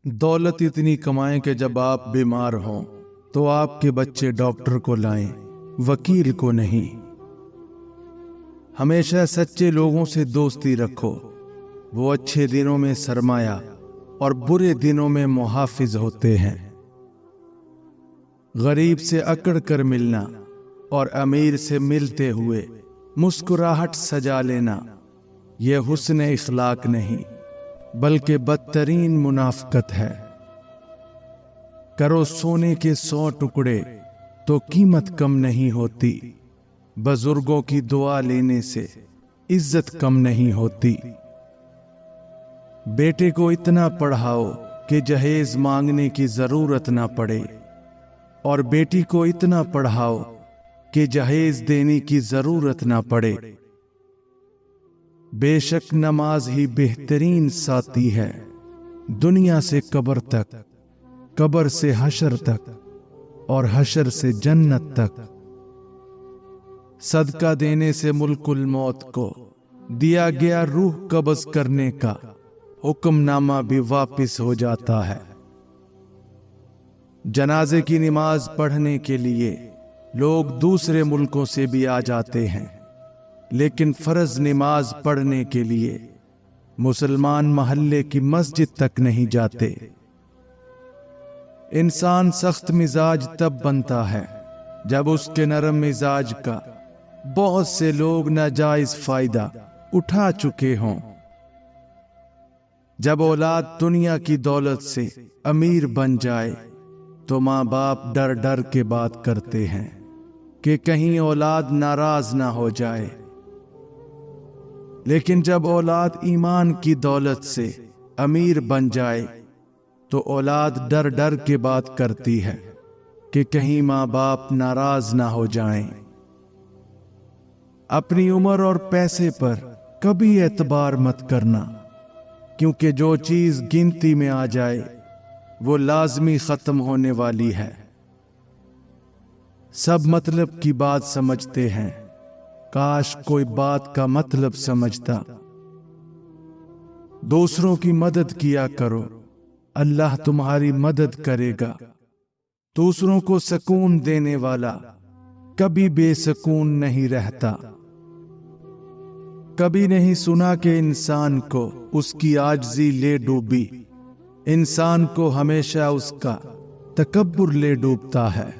दौलत इतनी कमाएं कि जब आप बीमार हों तो आपके बच्चे डॉक्टर को लाएं, वकील को नहीं। हमेशा सच्चे लोगों से दोस्ती रखो, वो अच्छे दिनों में सरमाया और बुरे दिनों में मुहाफिज होते हैं। गरीब से अकड़ कर मिलना और अमीर से मिलते हुए मुस्कुराहट सजा लेना, यह हुस्न इखलाक नहीं बल्कि बदतरीन मुनाफकत है। करो सोने के 100 टुकड़े तो कीमत कम नहीं होती, बुजुर्गों की दुआ लेने से इज्जत कम नहीं होती। बेटे को इतना पढ़ाओ कि जहेज मांगने की जरूरत ना पड़े, और बेटी को इतना पढ़ाओ कि जहेज देने की जरूरत ना पड़े। बेशक नमाज ही बेहतरीन साथी है, दुनिया से कब्र तक, कब्र से हशर तक और हशर से जन्नत तक। सदका देने से मुल्कुल मौत को दिया गया रूह कब्ज करने का हुक्मनामा भी वापस हो जाता है। जनाजे की नमाज पढ़ने के लिए लोग दूसरे मुल्कों से भी आ जाते हैं, लेकिन फर्ज नमाज पढ़ने के लिए मुसलमान महल्ले की मस्जिद तक नहीं जाते। इंसान सख्त मिजाज तब बनता है जब उसके नरम मिजाज का बहुत से लोग नाजायज फायदा उठा चुके हों। जब औलाद दुनिया की दौलत से अमीर बन जाए तो माँ बाप डर डर के बात करते हैं कि कहीं औलाद नाराज ना हो जाए। लेकिन जब औलाद ईमान की दौलत से अमीर बन जाए तो औलाद डर डर के बात करती है कि कहीं माँ बाप नाराज ना हो जाएं। अपनी उम्र और पैसे पर कभी एतबार मत करना, क्योंकि जो चीज गिनती में आ जाए वो लाजमी खत्म होने वाली है। सब मतलब की बात समझते हैं, काश कोई बात का मतलब समझता। दूसरों की मदद किया करो, अल्लाह तुम्हारी मदद करेगा। दूसरों को सुकून देने वाला कभी बेसुकून नहीं रहता। कभी नहीं सुना कि इंसान को उसकी आजिज़ी ले डूबी, इंसान को हमेशा उसका तकब्बुर ले डूबता है।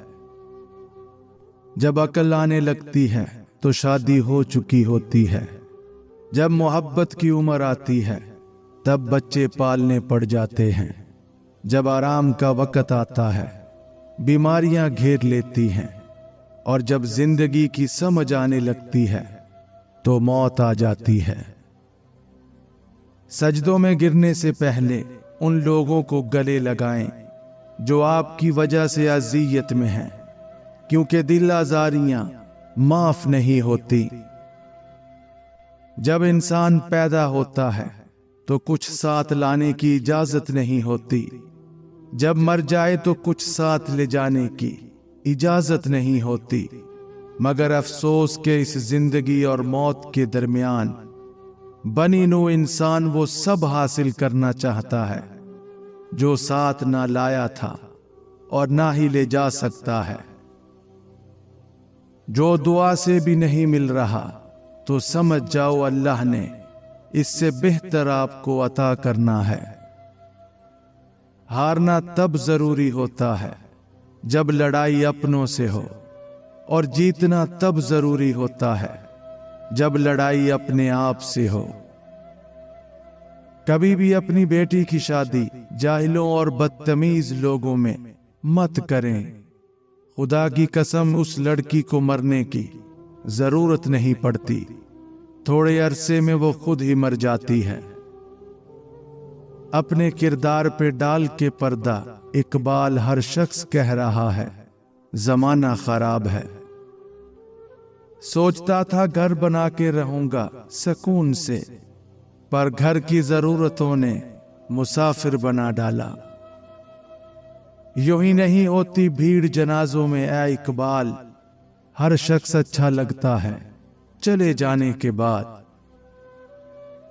जब अकल आने लगती है तो शादी हो चुकी होती है, जब मोहब्बत की उम्र आती है तब बच्चे पालने पड़ जाते हैं, जब आराम का वक्त आता है बीमारियां घेर लेती हैं, और जब जिंदगी की समझ आने लगती है तो मौत आ जाती है। सजदों में गिरने से पहले उन लोगों को गले लगाएं जो आपकी वजह से अज़ियत में हैं, क्योंकि दिल आज़ारियां माफ नहीं होती। जब इंसान पैदा होता है तो कुछ साथ लाने की इजाजत नहीं होती, जब मर जाए तो कुछ साथ ले जाने की इजाजत नहीं होती। मगर अफसोस के इस जिंदगी और मौत के दरमियान बनी नू इंसान वो सब हासिल करना चाहता है जो साथ ना लाया था और ना ही ले जा सकता है। जो दुआ से भी नहीं मिल रहा तो समझ जाओ अल्लाह ने इससे बेहतर आपको अता करना है। हारना तब जरूरी होता है जब लड़ाई अपनों से हो, और जीतना तब जरूरी होता है जब लड़ाई अपने आप से हो। कभी भी अपनी बेटी की शादी जाहिलों और बदतमीज लोगों में मत करें। खुदा की कसम, उस लड़की को मरने की जरूरत नहीं पड़ती, थोड़े अरसे में वो खुद ही मर जाती है। अपने किरदार पे डाल के पर्दा, इकबाल हर शख्स कह रहा है जमाना खराब है। सोचता था घर बना के रहूंगा सुकून से, पर घर की जरूरतों ने मुसाफिर बना डाला। यूं ही नहीं होती भीड़ जनाजों में ऐ इकबाल, हर शख्स अच्छा लगता है चले जाने के बाद।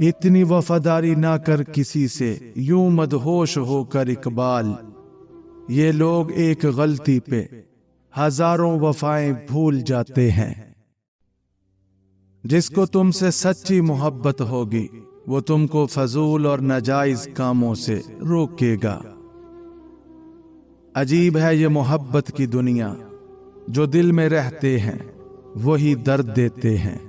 इतनी वफादारी ना कर किसी से, यूं मदहोश होकर इकबाल। ये लोग एक गलती पे हजारों वफाएं भूल जाते हैं। जिसको तुमसे सच्ची मोहब्बत होगी वो तुमको फजूल और नाजायज कामों से रोकेगा। अजीब है ये मोहब्बत की दुनिया, जो दिल में रहते हैं वही दर्द देते हैं।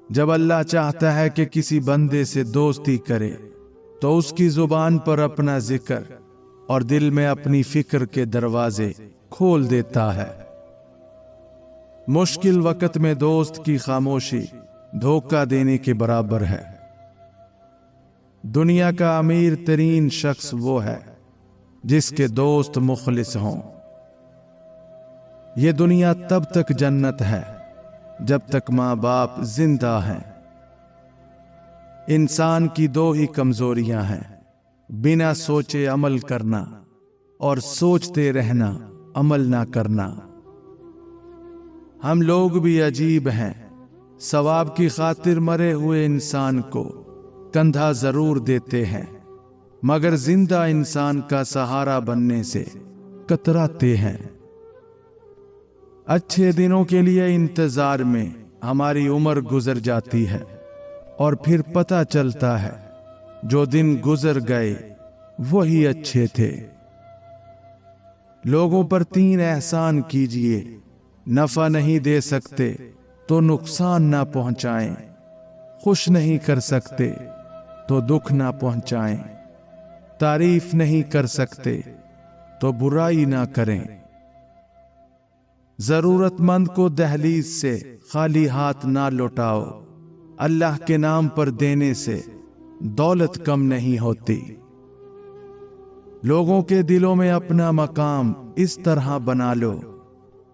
जब अल्लाह चाहता है कि किसी बंदे से दोस्ती करे तो उसकी जुबान पर अपना जिक्र और दिल में अपनी फिक्र के दरवाजे खोल देता है। मुश्किल वक्त में दोस्त की खामोशी धोखा देने के बराबर है। दुनिया का अमीर तरीन शख्स वो है जिसके दोस्त मुखलिस हों। ये दुनिया तब तक जन्नत है जब तक माँ बाप जिंदा हैं। इंसान की दो ही कमजोरियां हैं, बिना सोचे अमल करना और सोचते रहना अमल ना करना। हम लोग भी अजीब हैं, सवाब की खातिर मरे हुए इंसान को कंधा जरूर देते हैं, मगर जिंदा इंसान का सहारा बनने से कतराते हैं। अच्छे दिनों के लिए इंतजार में हमारी उम्र गुजर जाती है और फिर पता चलता है जो दिन गुजर गए वही अच्छे थे। लोगों पर 3 एहसान कीजिए, नफा नहीं दे सकते तो नुकसान ना पहुंचाएं, खुश नहीं कर सकते तो दुख ना पहुंचाएं, तारीफ नहीं कर सकते तो बुराई ना करें। जरूरतमंद को दहलीज से खाली हाथ ना लौटाओ, अल्लाह के नाम पर देने से दौलत कम नहीं होती। लोगों के दिलों में अपना मकाम इस तरह बना लो,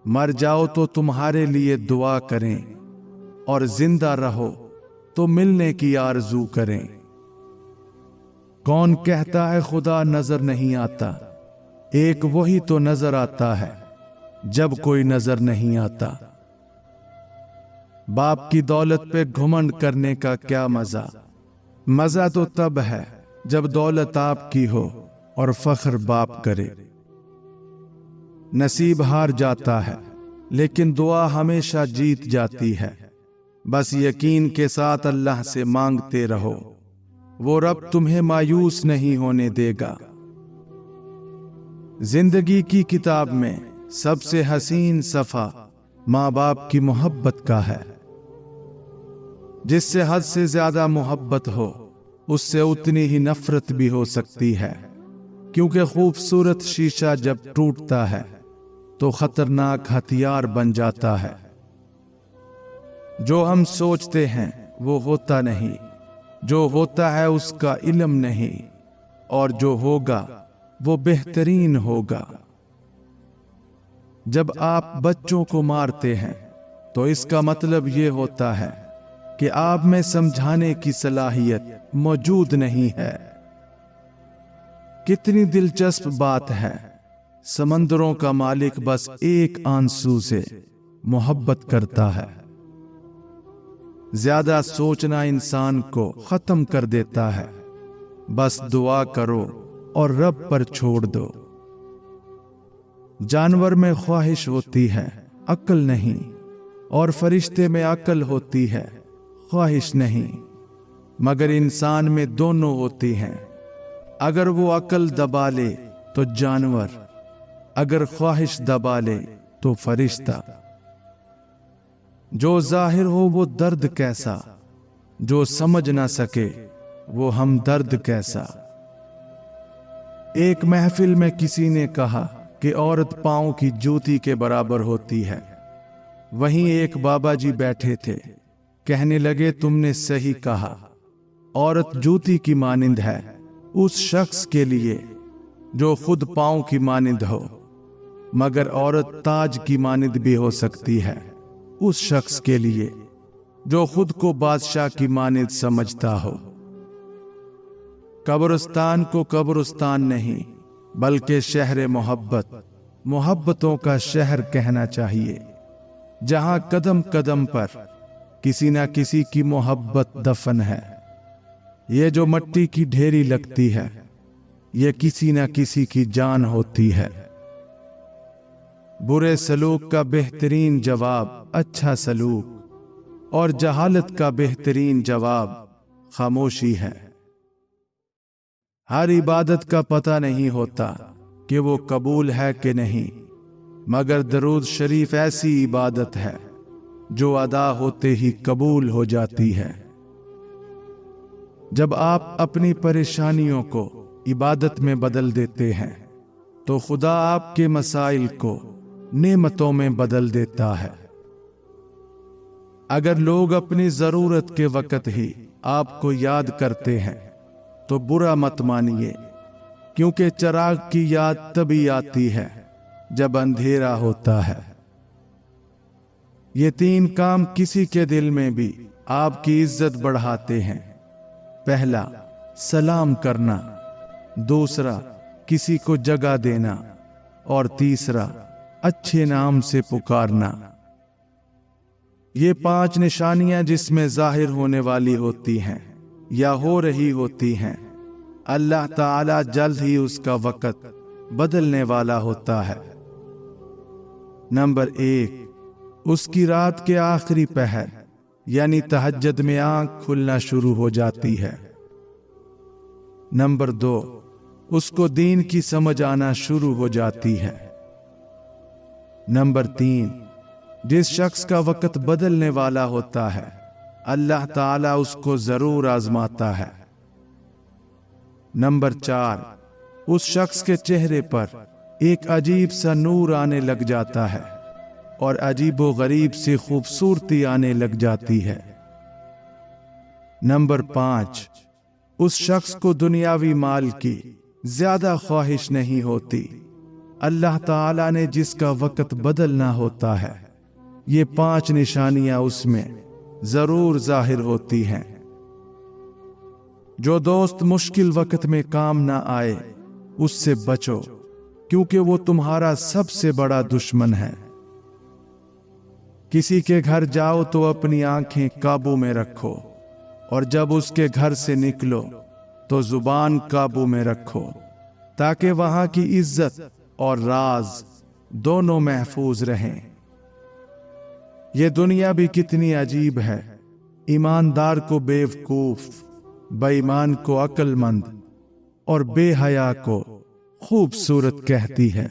मर जाओ तो तुम्हारे लिए दुआ करें और जिंदा रहो तो मिलने की आरजू करें। कौन कहता है खुदा नजर नहीं आता, एक वही तो नजर आता है जब कोई नजर नहीं आता। बाप की दौलत पे घुमंड करने का क्या मजा, मजा तो तब है जब दौलत आपकी हो और फख्र बाप करे। नसीब हार जाता है लेकिन दुआ हमेशा जीत जाती है। बस यकीन के साथ अल्लाह से मांगते रहो, वो रब तुम्हें मायूस नहीं होने देगा। जिंदगी की किताब में सबसे हसीन सफा माँ बाप की मोहब्बत का है। जिससे हद से ज्यादा मोहब्बत हो उससे उतनी ही नफरत भी हो सकती है, क्योंकि खूबसूरत शीशा जब टूटता है तो खतरनाक हथियार बन जाता है। जो हम सोचते हैं वो होता नहीं, जो होता है उसका इल्म नहीं, और जो होगा वो बेहतरीन होगा। जब आप बच्चों को मारते हैं तो इसका मतलब ये होता है कि आप में समझाने की सलाहियत मौजूद नहीं है। कितनी दिलचस्प बात है, समंदरों का मालिक बस एक आंसू से मोहब्बत करता है। ज्यादा सोचना इंसान को खत्म कर देता है। बस दुआ करो और रब पर छोड़ दो। जानवर में ख्वाहिश होती है, अक्ल नहीं, और फरिश्ते में अक्ल होती है, ख्वाहिश नहीं, मगर इंसान में दोनों होती हैं। अगर वो अक्ल दबा ले तो जानवर, अगर ख्वाहिश दबा ले तो फरिश्ता। जो जाहिर हो वो दर्द कैसा, जो समझ ना सके वो हमदर्द कैसा। एक महफिल में किसी ने कहा कि औरत पांव की जूती के बराबर होती है। वहीं एक बाबा जी बैठे थे, कहने लगे तुमने सही कहा, औरत जूती की मानिंद है उस शख्स के लिए जो खुद पांव की मानिंद हो, मगर औरत ताज की मानिंद भी हो सकती है उस शख्स के लिए जो खुद को बादशाह की मानिंद समझता हो। कब्रिस्तान को कब्रिस्तान नहीं बल्कि शहर मोहब्बत, मोहब्बतों का शहर कहना चाहिए, जहां कदम कदम पर किसी ना किसी की मोहब्बत दफन है। ये जो मट्टी की ढेरी लगती है, ये किसी ना किसी की जान होती है। बुरे सलूक का बेहतरीन जवाब अच्छा सलूक, और जहालत का बेहतरीन जवाब खामोशी है। हर इबादत का पता नहीं होता कि वो कबूल है कि नहीं, मगर दरूद शरीफ ऐसी इबादत है जो अदा होते ही कबूल हो जाती है। जब आप अपनी परेशानियों को इबादत में बदल देते हैं तो खुदा आपके मसाइल को नेमतों में बदल देता है। अगर लोग अपनी जरूरत के वक्त ही आपको याद करते हैं तो बुरा मत मानिए, क्योंकि चिराग की याद तभी आती है जब अंधेरा होता है। ये 3 काम किसी के दिल में भी आपकी इज्जत बढ़ाते हैं। पहला, सलाम करना। दूसरा, किसी को जगह देना। और तीसरा, अच्छे नाम से पुकारना। ये 5 निशानियां जिसमें जाहिर होने वाली होती हैं या हो रही होती हैं, अल्लाह ताला जल्द ही उसका वक़्त बदलने वाला होता है। नंबर 1, उसकी रात के आखिरी पहर यानी तहज्जुद में आंख खुलना शुरू हो जाती है। नंबर 2, उसको दीन की समझ आना शुरू हो जाती है। नंबर 3, जिस शख्स का वक़्त बदलने वाला होता है, अल्लाह ताला उसको जरूर आजमाता है। नंबर 4, उस शख्स के चेहरे पर एक अजीब सा नूर आने लग जाता है और अजीबो गरीब सी खूबसूरती आने लग जाती है। नंबर 5, उस शख्स को दुनियावी माल की ज्यादा ख्वाहिश नहीं होती। अल्लाह ताला ने जिसका वक़्त बदलना होता है, ये 5 निशानियां उसमें जरूर जाहिर होती हैं। जो दोस्त मुश्किल वक़्त में काम ना आए, उससे बचो, क्योंकि वो तुम्हारा सबसे बड़ा दुश्मन है। किसी के घर जाओ तो अपनी आंखें काबू में रखो, और जब उसके घर से निकलो तो जुबान काबू में रखो, ताकि वहां की इज्जत और राज दोनों महफूज रहें। ये दुनिया भी कितनी अजीब है। ईमानदार को बेवकूफ, बेईमान को अक्लमंद और बेहया को खूबसूरत कहती है।